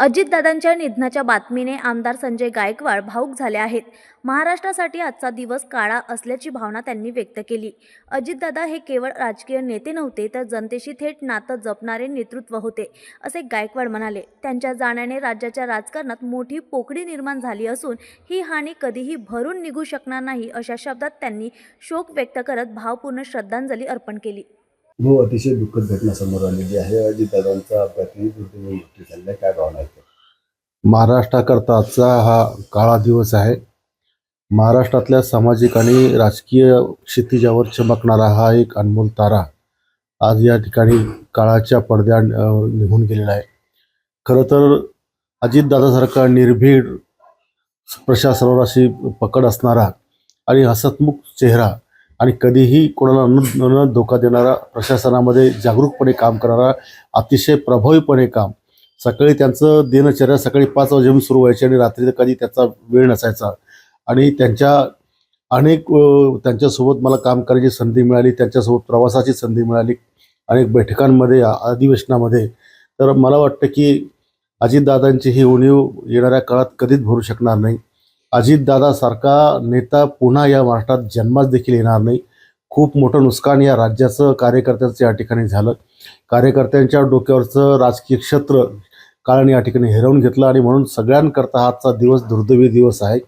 अजितदादांच्या निधनाच्या बातमीने आमदार संजय गायकवाड भावुक झाले आहेत. महाराष्ट्रासाठी आजचा दिवस काळा असल्याची भावना त्यांनी व्यक्त केली. अजितदादा हे केवळ राजकीय नेते नव्हते, तर जनतेशी थेट नातं जपणारे नेतृत्व होते, असे गायकवाड म्हणाले. त्यांच्या जाण्याने राज्याच्या राजकारणात मोठी पोकळी निर्माण झाली असून ही हानी कधीही भरून निघू शकणार नाही, अशा शब्दात त्यांनी शोक व्यक्त करत भावपूर्ण श्रद्धांजली अर्पण केली. हो, अतिशय दुःखद घटना समोर आलेली आहे. अजितदादांचा अपघाती दुर्दैवी मृत्यू झालेला, काय भावना आहेत? महाराष्ट्राकरता आजचा हा काळा दिवस आहे. महाराष्ट्रातल्या सामाजिक आणि राजकीय क्षितिजावर चमकणारा हा एक अनमोल तारा आज या ठिकाणी काळाच्या पडद्याआड निघून गेलेला आहे. खरं तर अजितदादासारखा निर्भीड, प्रशासनावर अशी पकड असणारा आणि हसतमुख चेहरा आणि कधीही कोणाला न धोका देणारा, प्रशासनामध्ये जागरूकपणे काम करणारा, अतिशय प्रभावीपणे काम. सकाळी त्यांचं दिनचर्या सकाळी 5 वाजेपासून सुरू व्हायची आणि रात्री कधी त्याचा वेळ नसायचा. आणि त्यांच्यासोबत मला काम करायची संधी मिळाली, त्यांच्यासोबत प्रवासाची संधी मिळाली अनेक बैठकांमध्ये, अधिवेशनामध्ये. तर मला वाटतं की अजितदादांची ही उणीव येणाऱ्या काळात कधीच भरू शकणार नाही. अजितदादासारखा नेता पुन्हा या महाराष्ट्रात जन्मास देखील येणार नाही. खूप मोठं नुकसान या राज्याचं, कार्यकर्त्यांचं या ठिकाणी झालं. कार्यकर्त्यांच्या डोक्यावरचं राजकीय क्षेत्र काळाने या ठिकाणी हिरावून घेतलं आणि म्हणून सगळ्यांकरता आजचा दिवस दुर्दैवी दिवस आहे.